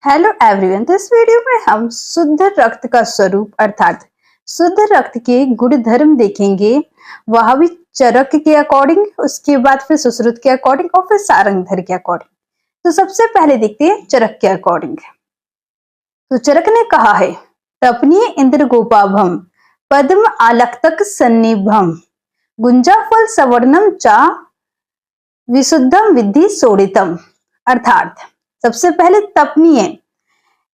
Hello everyone, तो इस video में हम शुद्ध रक्त का स्वरूप अर्थात शुद्ध रक्त के गुण धर्म देखेंगे। वह भी चरक के अकॉर्डिंग, उसके बाद फिर सुश्रुत के अकॉर्डिंग और फिर सारंगधर के अकॉर्डिंग। तो सबसे पहले देखते हैं चरक के अकॉर्डिंग। तो चरक ने कहा है, तपनीय इंद्र गोपाभम पद्म आलक्तक सन्निभम गुंजा फल सवर्णम चा विशुद्धम विद्धि सोडितम। अर्थात सबसे पहले तपनीय,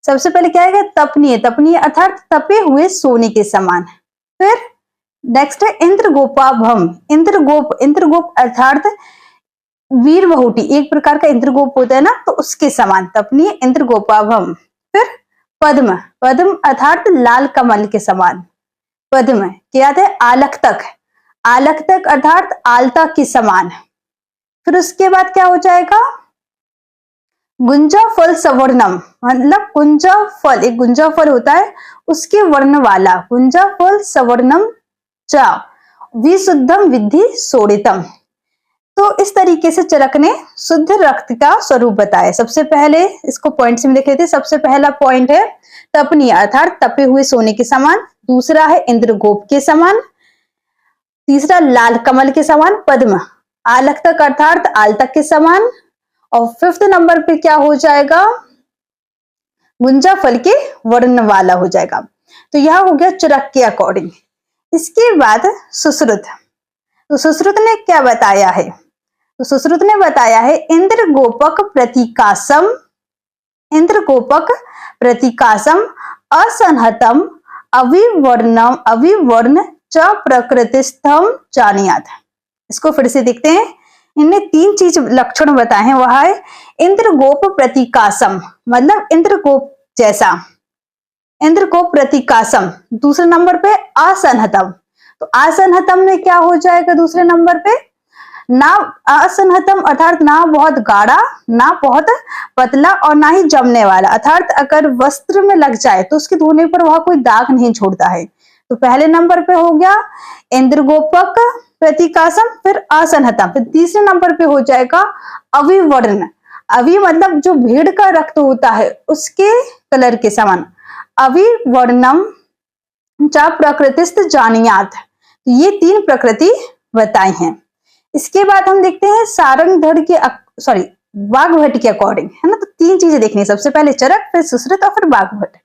सबसे पहले क्या है तपनीय, तपनीय अर्थात तपे हुए सोने के समान। फिर नेक्स्ट है इंद्रगोपाभम, इंद्रगोप, इंद्रगोप अर्थात वीर बहुटी, एक प्रकार का इंद्रगोप होता है ना, तो उसके समान तपनीय इंद्रगोपाभम। फिर पद्म, पद्म अर्थात लाल कमल के समान पद्म। क्या है आलक्तक, आलक्तक अर्थात आलता के समान। फिर उसके बाद क्या हो जाएगा गुंजा फल सवर्णम, मतलब गुंजा फल, एक गुंजा फल होता है उसके वर्ण वाला, गुंजा फल सवर्णम चा विशुद्धम विद्धि सोडितम। तो इस तरीके से चरक ने शुद्ध रक्त का स्वरूप बताया। सबसे पहले इसको पॉइंट्स में देखे थे। सबसे पहला पॉइंट है तपनीय अर्थात तपे हुए सोने के समान, दूसरा है इंद्रगोप के समान, तीसरा लाल कमल के समान पद्म, आलक्तक अर्थात आलतक के समान, और फिफ्थ नंबर पे क्या हो जाएगा गुंजा फल के वर्ण वाला हो जाएगा। तो यह हो गया चरक के अकॉर्डिंग। इसके बाद सुश्रुत, तो सुश्रुत ने क्या बताया है, तो सुश्रुत ने बताया है इंद्र गोपक प्रतीकासम, इंद्र गोपक प्रतीकासम असंहतम अविवर्णम अविवर्ण च प्रकृतिस्थम जानियात। इसको फिर से देखते हैं। इनने तीन चीज लक्षण बताए हैं। वह है इंद्रगोप प्रतीकासम, मतलब इंद्रगोप जैसा, इंद्रगोप प्रतीकासम। दूसरे नंबर पे असंहतम, तो असंहतम में क्या हो जाएगा दूसरे नंबर पे ना, असंहतम अर्थात ना बहुत गाढ़ा, ना बहुत पतला और ना ही जमने वाला, अर्थात अगर वस्त्र में लग जाए तो उसके धोने पर वह कोई दाग नहीं छोड़ता है। तो पहले नंबर पे हो गया इंद्रगोपक प्रतीकासम, फिर असंहतम, फिर तीसरे नंबर पे हो जाएगा अविवर्ण, अवि मतलब जो भेड़ का रक्त होता है उसके कलर के समान, अविवर्णम चा प्रकृतिस्थ जानियात। तो ये तीन प्रकृति बताई हैं। इसके बाद हम देखते हैं सारंगधर के वाग्भट के अकॉर्डिंग, है ना। तो तीन चीजें देखनी है, सबसे पहले चरक, फिर सुश्रुत और फिर वाग्भट।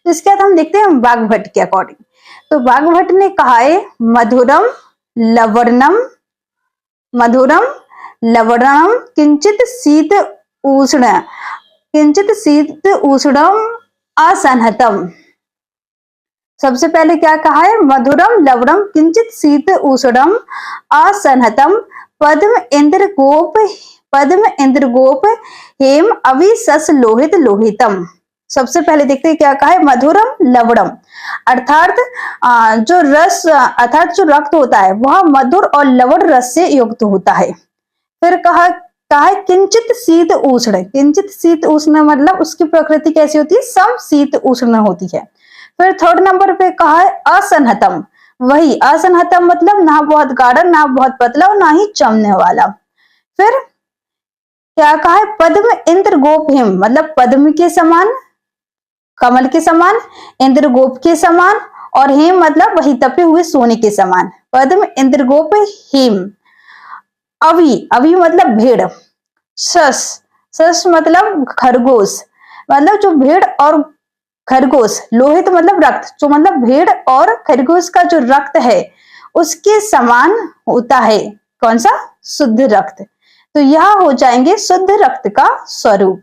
तो इसके बाद हम देखते हैं वाग्भट के अकॉर्डिंग। तो वाग्भट ने कहा है मधुरम लवर्णम, मधुरम लवर्णम किंचित शीत उष्ण, किंचित शीत उष्णम असंहतम। सबसे पहले क्या कहा है मधुरम लवणम किंचित शीत उष्णम असंहतम पद्म इंद्रगोप, पद्म इंद्रगोप हेम अविशस लोहित लोहितम। सबसे पहले देखते हैं क्या कहा है मधुरम लवणम अर्थात जो रस अर्थात जो रक्त होता है वह मधुर और लवण रस से युक्त होता है। फिर कहा है किंचित शीत उष्ण, किंचित शीत उष्ण मतलब उसकी प्रकृति कैसी होती है सम शीत उष्ण होती है। फिर थर्ड नंबर पे कहा है असंहतम, वही असंहतम मतलब ना बहुत गाढ़ा, ना बहुत पतला और ना ही जमने वाला। फिर क्या कहा है पद्म इंद्रगोप हिम, मतलब पद्म के समान, कमल के समान, इंद्रगोप के समान, और हेम मतलब वही तपे हुए सोने के समान, पद्म इंद्रगोप हेम। अवि, अवि मतलब भेड़, सस, सस मतलब खरगोश, मतलब जो भेड़ और खरगोश, लोहित मतलब रक्त, जो मतलब भेड़ और खरगोश का जो रक्त है उसके समान होता है। कौन सा शुद्ध रक्त। तो यह हो जाएंगे शुद्ध रक्त का स्वरूप।